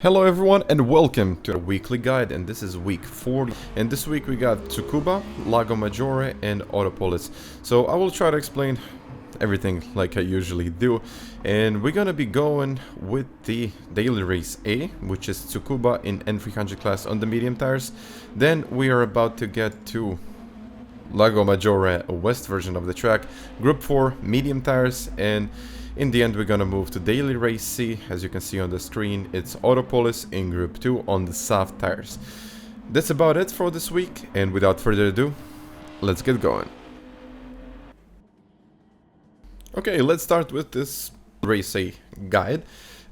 Hello everyone and welcome to the weekly guide, and this is week 40, and this week we got Tsukuba, Lago Maggiore and Autopolis. So I will try to explain everything like I usually do, and we're gonna be going with the daily race A, which is Tsukuba in N300 class on the medium tires. Then we are about to get to Lago Maggiore, a west version of the track, group 4 medium tires, and in the end we're gonna move to daily race C. As you can see on the screen, it's Autopolis in group 2 on the soft tires. That's about it for this week, and without further ado, let's get going. Okay, let's start with this race A guide.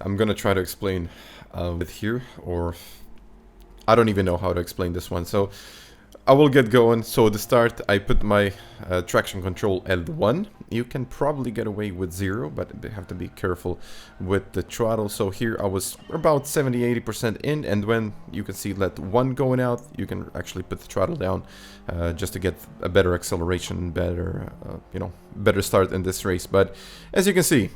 I'm gonna try to explain it here, or I don't even know how to explain this one, so I will get going. So to start, I put my traction control at 1. You can probably get away with 0, but you have to be careful with the throttle. So here I was about 70-80% in, and when you can see let 1 going out, you can actually put the throttle down just to get a better acceleration, better, better start in this race. But as you can see,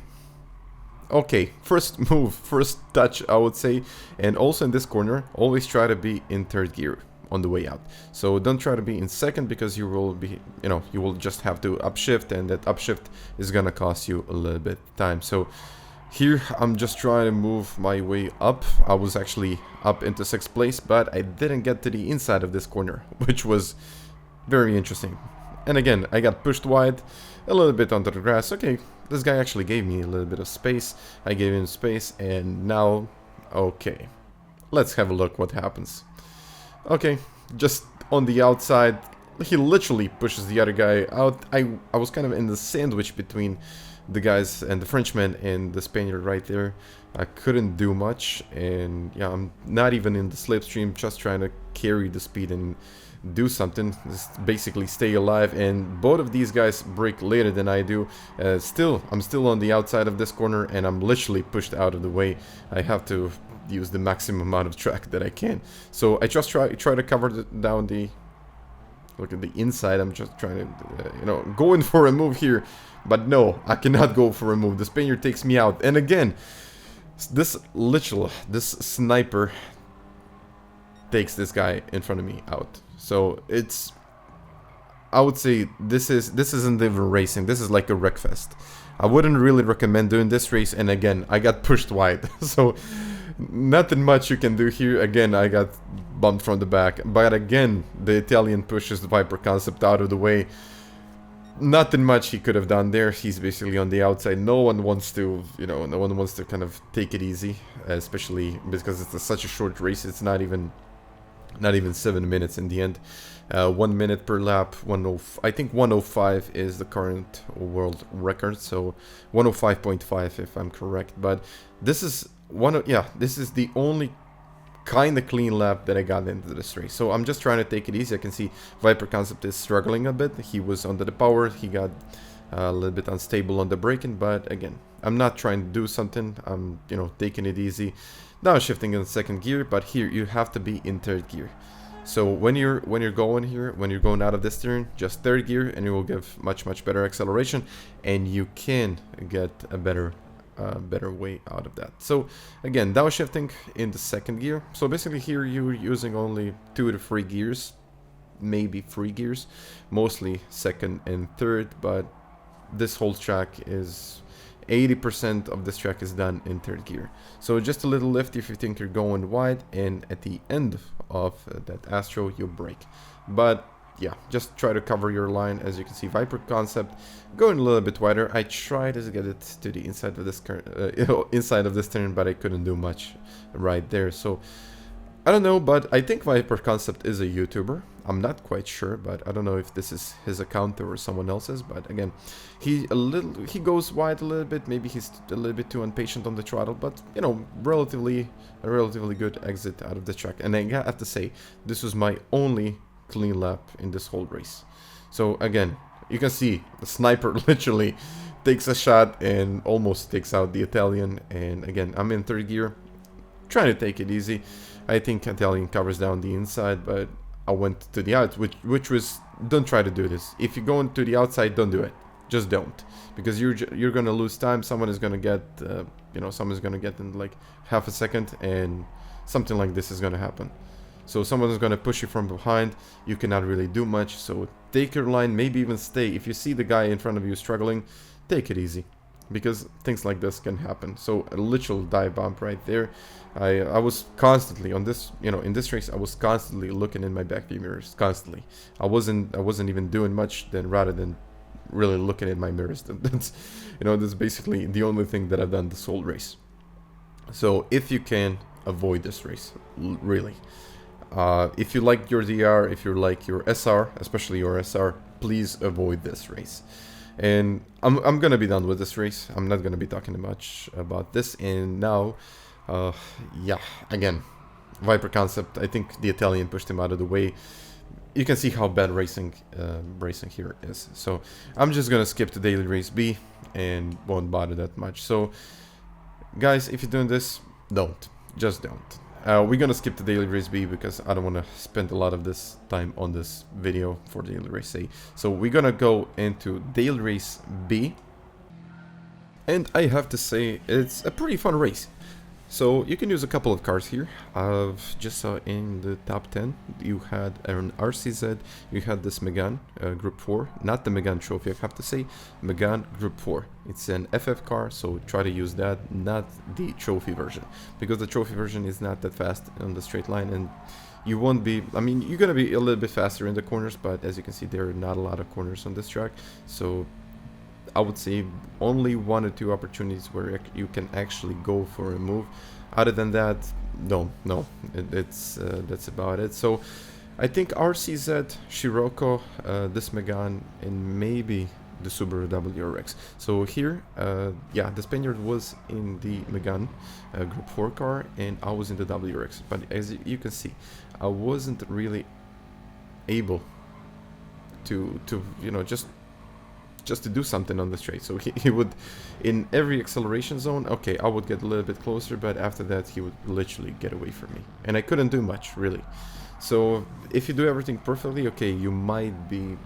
okay, first move, first touch, I would say, and also in this corner, always try to be in 3rd gear on the way out. So don't try to be in 2nd, because you will be, you will just have to upshift, and that upshift is gonna cost you a little bit of time. So here I'm just trying to move my way up. I was actually up into 6th place, but I didn't get to the inside of this corner, which was very interesting. And again, I got pushed wide a little bit onto the grass. Okay, this guy actually gave me a little bit of space. I gave him space, and now, okay, let's have a look what happens. Okay, just on the outside, he literally pushes the other guy out. I was kind of in the sandwich between the guys and the Frenchman and the Spaniard right there. I couldn't do much, and yeah, I'm not even in the slipstream, just trying to carry the speed and do something, just basically stay alive. And both of these guys brake later than I do. I'm still on the outside of this corner, and I'm literally pushed out of the way. I have to use the maximum amount of track that I can. So I just try to cover down the, look at the inside. I'm just trying to, going for a move here, but no, I cannot go for a move. The Spaniard takes me out, and again, this sniper takes this guy in front of me out. So it's, I would say this isn't even racing. This is like a wreckfest. I wouldn't really recommend doing this race. And again, I got pushed wide, so nothing much you can do here. Again, I got bumped from the back, but again, the Italian pushes the Viper Concept out of the way. Nothing much he could have done there. He's basically on the outside. No one wants to, no one wants to kind of take it easy, especially because it's such a short race. It's not even 7 minutes in the end. 1 minute per lap. I think 105 is the current world record, so 105.5 if I'm correct. But this is this is the only kind of clean lap that I got into this race. So I'm just trying to take it easy. I can see Viper Concept is struggling a bit. He was under the power. He got a little bit unstable on the braking, but again, I'm not trying to do something. I'm taking it easy. Now shifting in 2nd gear, but here you have to be in 3rd gear. So when you're going here, when you're going out of this turn, just 3rd gear, and you will give much better acceleration, and you can get a better way out of that. So again, downshifting in the 2nd gear. So basically here you're using only 2 to 3 gears, maybe 3 gears, mostly 2nd and 3rd, but this whole track is 80% of this track is done in 3rd gear. So just a little lift if you think you're going wide, and at the end of that Astro you brake. But yeah, just try to cover your line. As you can see, Viper Concept going a little bit wider. I tried to get it to the inside of this inside of this turn, but I couldn't do much right there. So I don't know, but I think Viper Concept is a YouTuber. I'm not quite sure, but I don't know if this is his account or someone else's. But again, he goes wide a little bit. Maybe he's a little bit too impatient on the throttle, but a relatively good exit out of the track. And I have to say, this was my only clean lap in this whole race. So again, you can see the sniper literally takes a shot and almost takes out the Italian. And again, I'm in 3rd gear, trying to take it easy. I think Italian covers down the inside, but I went to the out, which was, don't try to do this. If you're going to the outside, don't do it. Just don't, because you're gonna lose time. Someone is gonna get, someone's gonna get in like half a second, and something like this is gonna happen. So someone is gonna push you from behind, you cannot really do much, so take your line, maybe even stay. If you see the guy in front of you struggling, take it easy, because things like this can happen. So a literal dive bump right there. I was constantly on this, you know, in this race, I was constantly looking in my backview mirrors, constantly. I wasn't even doing much then, rather than really looking at my mirrors. That's, you know, that's basically the only thing that I've done this whole race. So if you can avoid this race, really. If you like your DR, if you like your SR, especially your SR, please avoid this race. And I'm gonna be done with this race. I'm not gonna be talking much about this. And now, yeah, again, Viper concept. I think the Italian pushed him out of the way. You can see how bad racing here is. So I'm just gonna skip to daily race B and won't bother that much. So guys, if you're doing this, just don't. We're gonna skip to daily race B because I don't want to spend a lot of this time on this video for daily race A. So we're gonna go into daily race B, and I have to say it's a pretty fun race. So you can use a couple of cars here. I've just saw in the top 10 you had an RCZ, you had this Megane Group 4, not the Megane Trophy, I have to say, Megane Group 4. It's an FF car, so try to use that, not the Trophy version, because the Trophy version is not that fast on the straight line, and you won't be, I mean, you're gonna be a little bit faster in the corners, but as you can see, there are not a lot of corners on this track, so I would say only 1 or 2 opportunities where you can actually go for a move. Other than that, no, that's about it. So I think RCZ, Scirocco, this Megane, and maybe the Subaru WRX. So here, yeah, the Spaniard was in the Megane Group 4 car, and I was in the WRX. But as you can see, I wasn't really able to you know, just to do something on the straight. So he would, in every acceleration zone, okay, I would get a little bit closer, but after that he would literally get away from me, and I couldn't do much really. So if you do everything perfectly, okay, you might be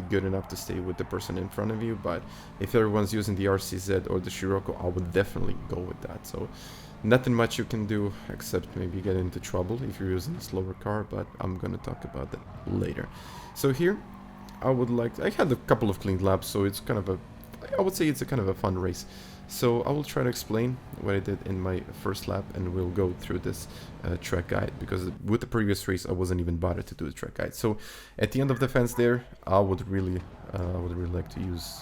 good enough to stay with the person in front of you, but if everyone's using the RCZ or the Scirocco, I would definitely go with that. So nothing much you can do except maybe get into trouble if you're using a slower car, but I'm gonna talk about that later. So here I had a couple of clean laps, so it's kind of a, I would say it's a kind of a fun race. So I will try to explain what I did in my first lap, and we'll go through this track guide, because with the previous race I wasn't even bothered to do the track guide. So at the end of the fence there, I would really like to use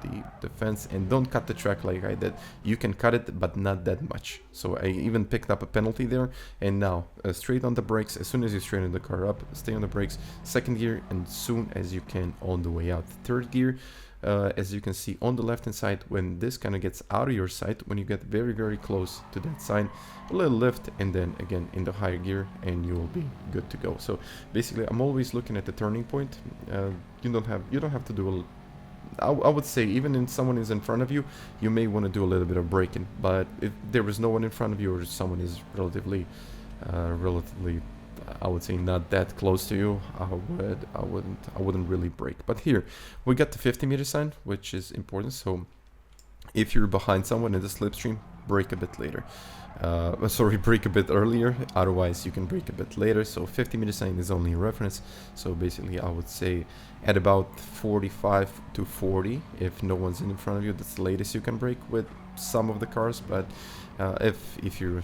the fence, and don't cut the track like I did. You can cut it, but not that much. So I even picked up a penalty there. And now straight on the brakes. As soon as you straighten the car up, stay on the brakes, second gear, and soon as you can on the way out, third gear. As you can see on the left hand side, when this kind of gets out of your sight, when you get very close to that sign, a little lift, and then again in the higher gear, and you will be good to go. So basically I'm always looking at the turning point. You don't have to do I would say, even if someone is in front of you, you may want to do a little bit of braking, but if there is no one in front of you, or someone is relatively I would say not that close to you, I wouldn't really brake. But here we got the 50-meter sign, which is important. So if you're behind someone in the slipstream, brake a bit later. Sorry, brake a bit earlier, otherwise you can brake a bit later. So 50-meter sign is only a reference. So basically I would say at about 45 to 40, if no one's in front of you, that's the latest you can brake with some of the cars. But if you're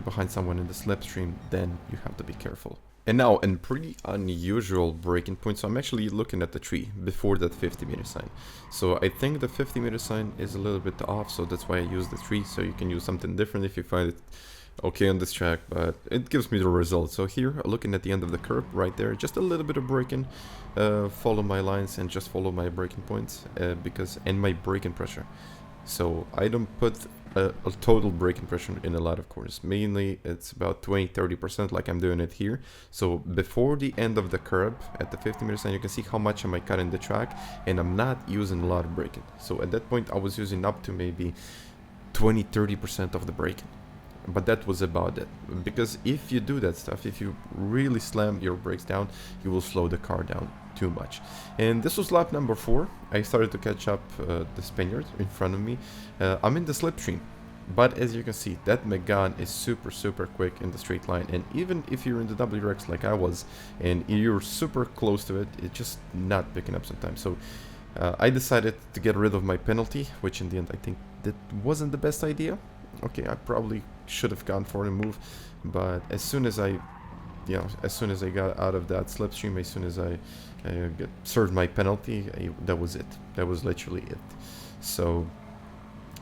behind someone in the slipstream, then you have to be careful. And now, a pretty unusual braking point. So I'm actually looking at the tree before that 50-meter sign. So I think the 50-meter sign is a little bit off, so that's why I use the tree. So you can use something different if you find it okay on this track, but it gives me the result. So here, looking at the end of the curb right there, just a little bit of braking, follow my lines and just follow my braking points, and my braking pressure. So I don't put a total braking pressure in a lot of corners. Mainly it's about 20-30%, like I'm doing it here. So before the end of the curb at the 50-meter sign, you can see how much am I cutting the track, and I'm not using a lot of braking. So at that point I was using up to maybe 20-30% of the braking. But that was about it, because if you do that stuff, if you really slam your brakes down, you will slow the car down too much. And this was lap number 4. I started to catch up the Spaniard in front of me. I'm in the slipstream, But as you can see, that Megane is super quick in the straight line, and even if you're in the WRX like I was and you're super close to it, it's just not picking up sometimes. So I decided to get rid of my penalty, which in the end I think that wasn't the best idea. Okay, I probably should have gone for a move, but as soon as I got out of that slipstream, as soon as I served my penalty, that was it. That was literally it. So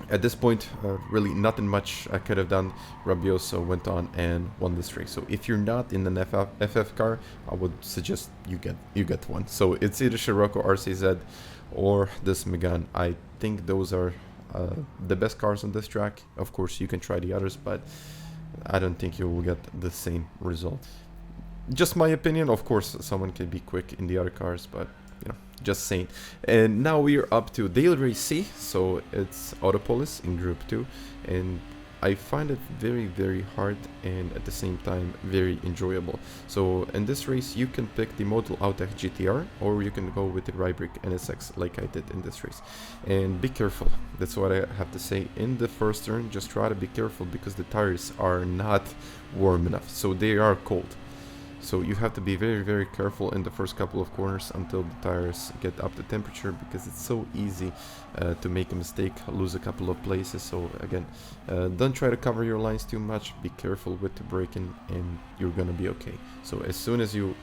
at this point, really nothing much I could have done. Rabbioso went on and won this race. So if you're not in an FF car, I would suggest you get one. So it's either Scirocco RCZ or this Megane. I think those are the best cars on this track. Of course, you can try the others, but I don't think you will get the same result. Just my opinion. Of course, someone can be quick in the other cars, but you know, just saying. And now we are up to Daily Race C, so it's Autopolis in Group 2, and I find it very hard and at the same time very enjoyable. So in this race you can pick the Model Autech GTR, or you can go with the Rybrick NSX like I did in this race. And be careful, that's what I have to say. In the first turn, just try to be careful because the tires are not warm enough, so they are cold. So you have to be very careful in the first couple of corners until the tires get up to temperature, because it's so easy to make a mistake, lose a couple of places. So again, don't try to cover your lines too much, be careful with the braking, and you're gonna be okay. So as soon as you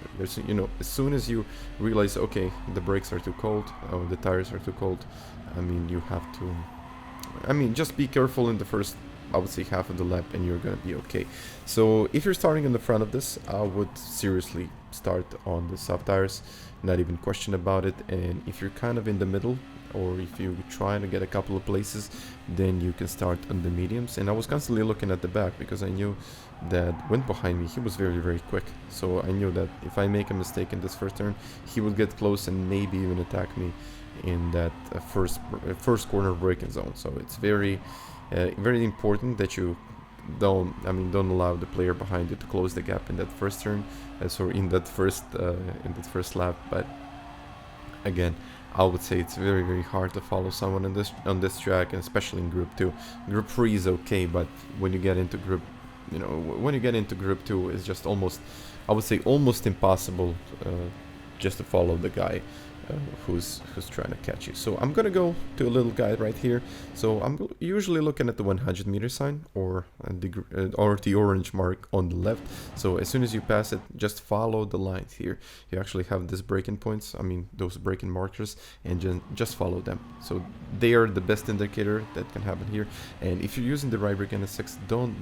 realize, okay, the brakes are too cold, or the tires are too cold, I mean, you have to, just be careful in the first, I would say, half of the lap, and you're gonna be okay. So if you're starting in the front of this, I would seriously start on the soft tires, not even question about it. And if you're kind of in the middle, or if you're trying to get a couple of places, then you can start on the mediums. And I was constantly looking at the back because I knew that went behind me, he was very quick. So I knew that if I make a mistake in this first turn, he would get close and maybe even attack me in that first corner braking zone. So it's very important that you don't allow the player behind you to close the gap in that first turn, in that first lap. But again, I would say it's very hard to follow someone on this track, and especially in Group 2. Group 3 is okay, but when you get into Group 2, it's just almost impossible just to follow the guy who's trying to catch you. So I'm gonna go to a little guide right here. So I'm usually looking at the 100 meter sign, or the orange mark on the left. So as soon as you pass it, just follow the lines here. You actually have these braking points, those braking markers, and just follow them. So they are the best indicator that can happen here. And if you're using the Rybrick NSX, don't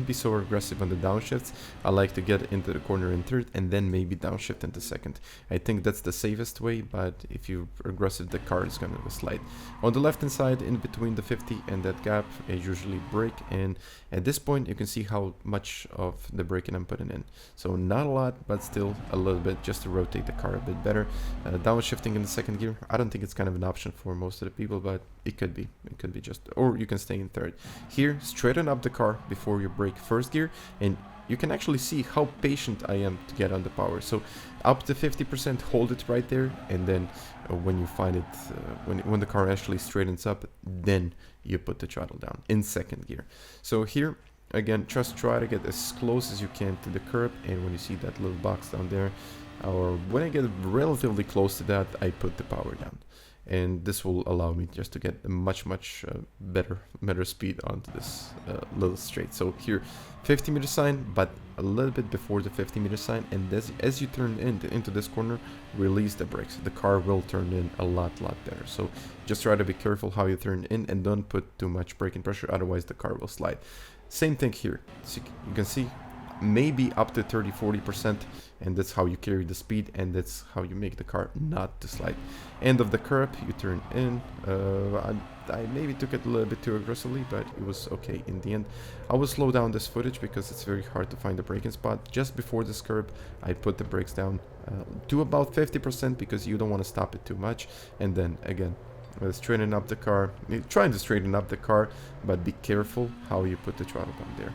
be so aggressive on the downshifts. I like to get into the corner in third and then maybe downshift into second. I think that's the safest way, but if you're aggressive, the car is gonna slide. On the left hand side, in between the 50 and that gap, I usually brake, and at this point you can see how much of the braking I'm putting in. So not a lot, but still a little bit, just to rotate the car a bit better. Downshifting in the second gear, I don't think it's kind of an option for most of the people, but it could be just, or you can stay in third. Here, straighten up the car before you brake first gear, and you can actually see how patient I am to get on the power. So up to 50%, hold it right there, and then when you find it, when the car actually straightens up, then you put the throttle down in second gear. So here, again, just try to get as close as you can to the curb, and when you see that little box down there, or when I get relatively close to that, I put the power down. And this will allow me just to get a much better speed onto this little straight. So here, 50 meter sign, but a little bit before the 50 meter sign, and as you turn into this corner, release the brakes. The car will turn in a lot better. So just try to be careful how you turn in, and don't put too much braking pressure, otherwise the car will slide. Same thing here. So you can see maybe up to 30-40%, and that's how you carry the speed, and that's how you make the car not to slide. End of the curb, you turn in. I maybe took it a little bit too aggressively, but it was okay in the end. I will slow down this footage because it's very hard to find the braking spot. Just before this curb, I put the brakes down to about 50% because you don't want to stop it too much. And then again, straighten up the car, trying to straighten up the car, but be careful how you put the throttle down there.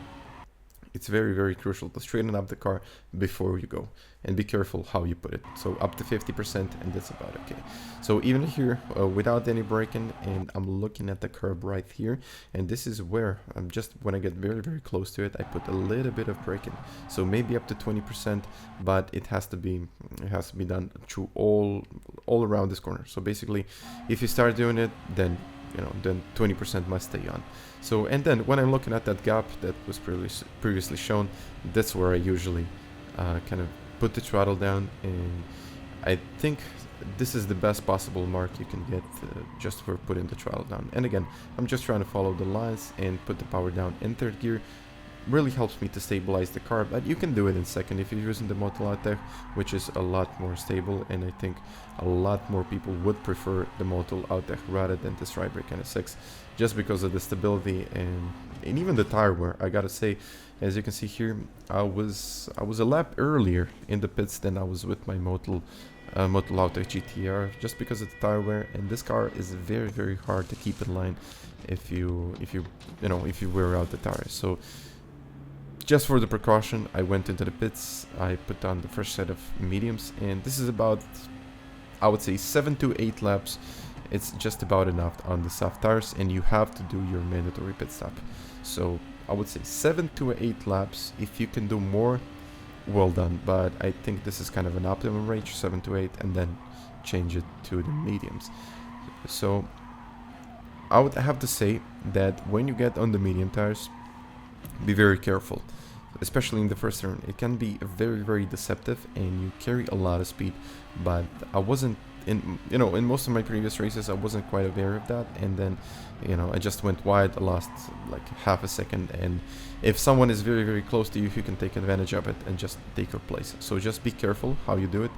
it's very, very crucial to straighten up the car before you go, and be careful how you put it. So up to 50%, and that's about okay. So even here, without any braking, and I'm looking at the curb right here, and this is where I'm just, when I get very, very close to it, I put a little bit of braking. So maybe up to 20%, but it has to be done through all around this corner. So basically, if you start doing it, then then 20% must stay on. So, and then when I'm looking at that gap that was previously shown, that's where I usually kind of put the throttle down, and I think this is the best possible mark you can get just for putting the throttle down. And again, I'm just trying to follow the lines and put the power down in third gear. Really helps me to stabilize the car, but you can do it in second if you're using the Moto Auto, which is a lot more stable, and I think a lot more people would prefer the Moto Auto rather than this Ride-Brake NSX, just because of the stability and even the tire wear. I gotta say, as you can see here, I was a lap earlier in the pits than I was with my Moto Auto GTR, just because of the tire wear, and this car is very, very hard to keep in line if you wear out the tires. So just for the precaution, I went into the pits, I put on the first set of mediums, and this is about, I would say, 7 to 8 laps. It's just about enough on the soft tires, and you have to do your mandatory pit stop. So I would say 7 to 8 laps. If you can do more, well done, but I think this is kind of an optimum range, 7 to 8, and then change it to the mediums. So I would have to say that when you get on the medium tires, be very careful, especially in the first turn. It can be very, very deceptive, and you carry a lot of speed. But I wasn't in most of my previous races, I wasn't quite aware of that, and then I just went wide. I lost like half a second, and if someone is very, very close to you, you can take advantage of it and just take your place. So just be careful how you do it,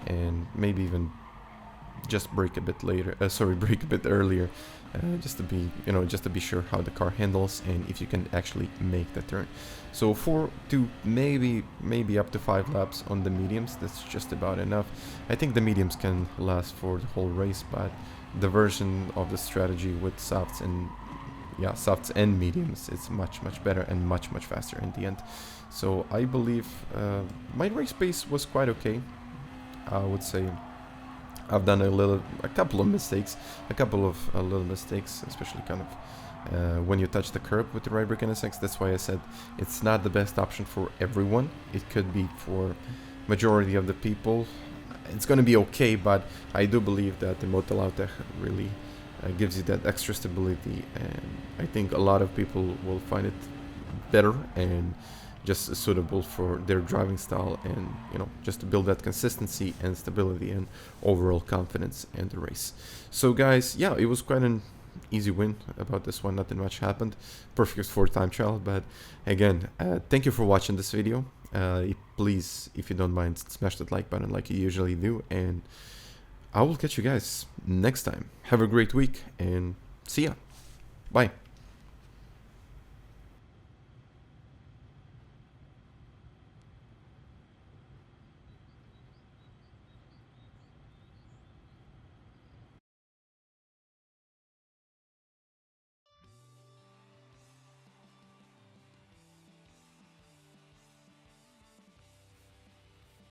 and maybe even just brake a bit later. Brake a bit earlier, just to be sure how the car handles and if you can actually make the turn. So 4 to maybe up to 5 laps on the mediums. That's just about enough. I think the mediums can last for the whole race, but the version of the strategy with softs and mediums, it's much, much better and much, much faster in the end. So I believe my race pace was quite okay. I would say I've done a couple of mistakes, little mistakes, especially kind of when you touch the curb with the Ride-Brake NSX. That's why I said it's not the best option for everyone. It could be for majority of the people. It's going to be okay, but I do believe that the Moto Auto really gives you that extra stability, and I think a lot of people will find it better and just suitable for their driving style, and just to build that consistency and stability and overall confidence in the race. So guys, yeah, it was quite an easy win about this one. Nothing much happened. Perfect for time trial. But again, thank you for watching this video. Please, if you don't mind, smash that like button like you usually do, and I will catch you guys next time. Have a great week, and see ya. Bye.